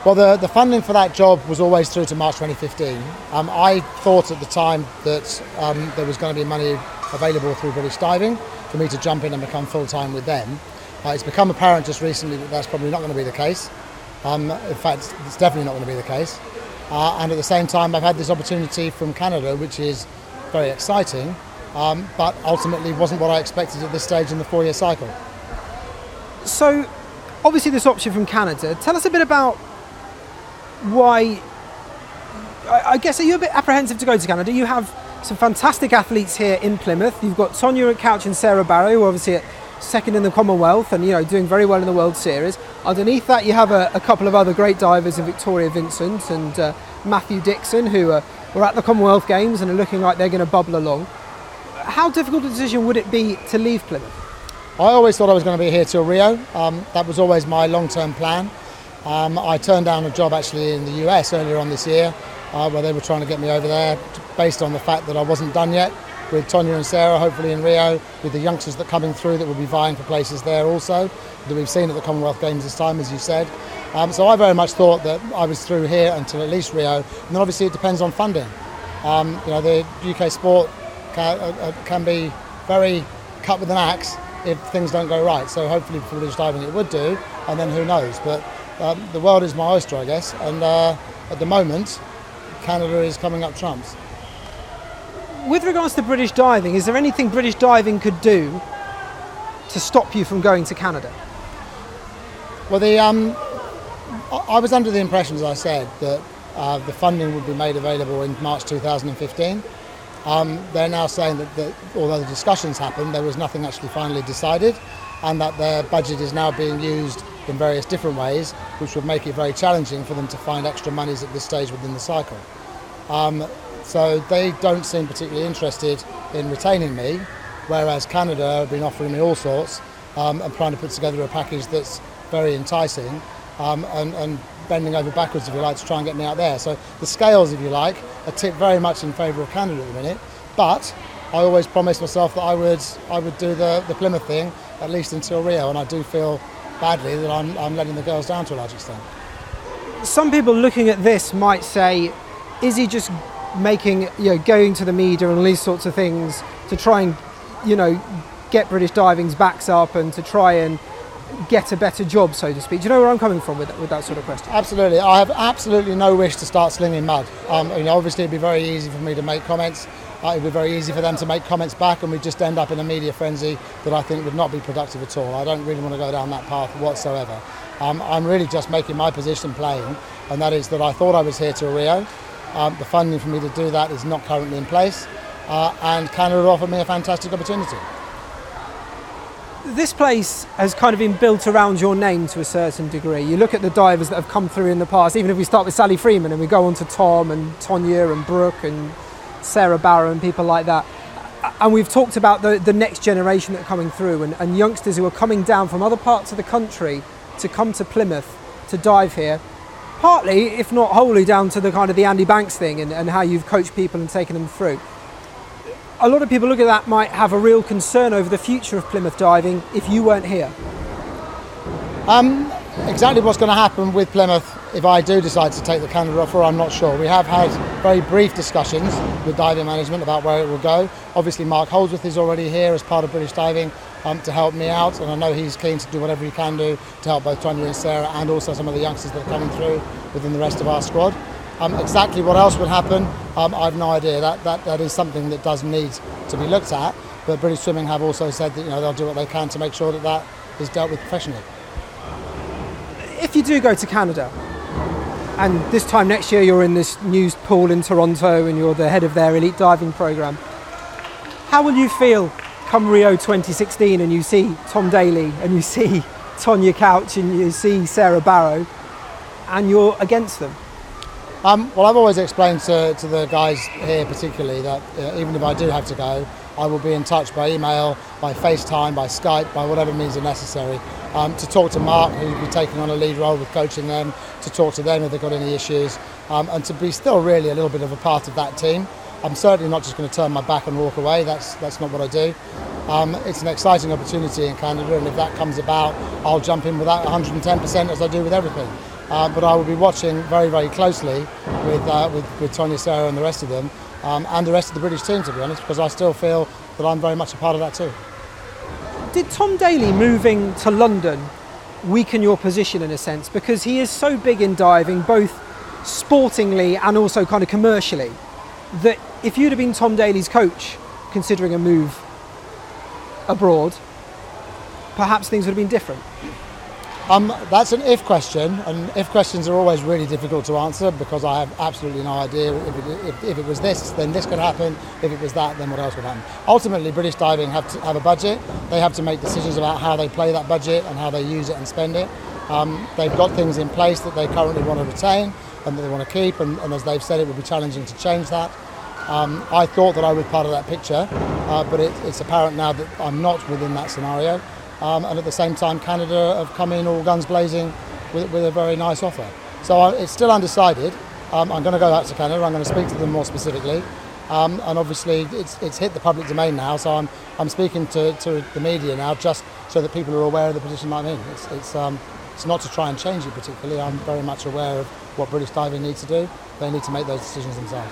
Well, the funding for that job was always through to March 2015. I thought at the time that there was going to be money available through British Diving for me to jump in and become full-time with them. It's become apparent just recently that that's probably not going to be the case. In fact, it's definitely not going to be the case. And at the same time, I've had this opportunity from Canada, which is very exciting, but ultimately wasn't what I expected at this stage in the 4-year cycle. So, obviously this option from Canada, tell us a bit about why, I guess, are you a bit apprehensive to go to Canada? You have some fantastic athletes here in Plymouth. You've got Tonya Couch and Sarah Barrow, who are obviously at second in the Commonwealth and doing very well in the World Series. Underneath that you have a couple of other great divers in Victoria Vincent and Matthew Dixon, who were at the Commonwealth Games and are looking like they're going to bubble along. How difficult a decision would it be to leave Plymouth? I always thought I was going to be here till Rio. That was always my long-term plan. I turned down a job actually in the US earlier on this year where they were trying to get me over there based on the fact that I wasn't done yet with Tonya and Sarah, hopefully in Rio, with the youngsters that are coming through that will be vying for places there also, that we've seen at the Commonwealth Games this time, as you said. So I very much thought that I was through here until at least Rio, and then obviously it depends on funding. The UK sport can be very cut with an axe if things don't go right, so hopefully for British Diving it would do, and then who knows. But the world is my oyster, I guess, and at the moment Canada is coming up trumps. With regards to British Diving, is there anything British Diving could do to stop you from going to Canada? Well, I was under the impression, as I said, that the funding would be made available in March 2015. They're now saying that although the discussions happened, there was nothing actually finally decided, and that their budget is now being used in various different ways, which would make it very challenging for them to find extra monies at this stage within the cycle. So they don't seem particularly interested in retaining me, whereas Canada have been offering me all sorts and trying to put together a package that's very enticing and bending over backwards, if you like, to try and get me out there. So the scales, if you like, are tipped very much in favour of Canada at the minute, but I always promised myself that I would do the Plymouth thing at least until Rio, and I do feel badly that I'm letting the girls down to a large extent. Some people looking at this might say, is he just making, going to the media and all these sorts of things to try and, get British Diving's backs up and to try and get a better job, so to speak? Do you know where I'm coming from with that sort of question? Absolutely. I have absolutely no wish to start slinging mud. Obviously it'd be very easy for me to make comments. It'd be very easy for them to make comments back, and we'd just end up in a media frenzy that I think would not be productive at all. I don't really want to go down that path whatsoever. I'm really just making my position plain, and that is that I thought I was here till Rio. The funding for me to do that is not currently in place, and Canada offered me a fantastic opportunity. This place has kind of been built around your name to a certain degree. You look at the divers that have come through in the past, even if we start with Sally Freeman and we go on to Tom and Tonya and Brooke and Sarah Barrow and people like that. And we've talked about the next generation that are coming through and youngsters who are coming down from other parts of the country to come to Plymouth to dive here. Partly, if not wholly, down to the kind of the Andy Banks thing and how you've coached people and taken them through. A lot of people look at that might have a real concern over the future of Plymouth diving if you weren't here. Exactly what's going to happen with Plymouth if I do decide to take the Canada offer, I'm not sure. We have had very brief discussions with diving management about where it will go. Obviously Mark Holdsworth is already here as part of British Diving to help me out, and I know he's keen to do whatever he can do to help both Tonya and Sarah and also some of the youngsters that are coming through within the rest of our squad. Exactly what else would happen, I've no idea. That is something that does need to be looked at, but British Swimming have also said that they'll do what they can to make sure that is dealt with professionally. If you do go to Canada, and this time next year you're in this new pool in Toronto and you're the head of their elite diving program, how will you feel come Rio 2016 and you see Tom Daley and you see Tonya Couch and you see Sarah Barrow and you're against them? Well, I've always explained to the guys here particularly that even if I do have to go, I will be in touch by email, by FaceTime, by Skype, by whatever means are necessary, to talk to Mark, who will be taking on a lead role with coaching them, to talk to them if they've got any issues, and to be still really a little bit of a part of that team. I'm certainly not just going to turn my back and walk away. That's not what I do. It's an exciting opportunity in Canada, and if that comes about, I'll jump in with that 110% as I do with everything. but I will be watching very, very closely with Tonya, Sarah and the rest of them, and the rest of the British team, to be honest, because I still feel that I'm very much a part of that too. Did Tom Daley moving to London weaken your position in a sense? Because he is so big in diving, both sportingly and also kind of commercially, that if you'd have been Tom Daley's coach considering a move abroad, perhaps things would have been different. That's an if question, and if questions are always really difficult to answer because I have absolutely no idea. If it was this, then this could happen. If it was that, then what else would happen? Ultimately, British Diving have to have a budget. They have to make decisions about how they play that budget and how they use it and spend it. They've got things in place that they currently want to retain and that they want to keep, and as they've said, it would be challenging to change that. I thought that I was part of that picture, but it's apparent now that I'm not within that scenario. And at the same time, Canada have come in all guns blazing with a very nice offer. So it's still undecided. I'm going to go out to Canada. I'm going to speak to them more specifically. And obviously, it's hit the public domain now. So I'm speaking to the media now, just so that people are aware of the position I'm in. It's not to try and change it particularly. I'm very much aware of what British Diving needs to do. They need to make those decisions themselves.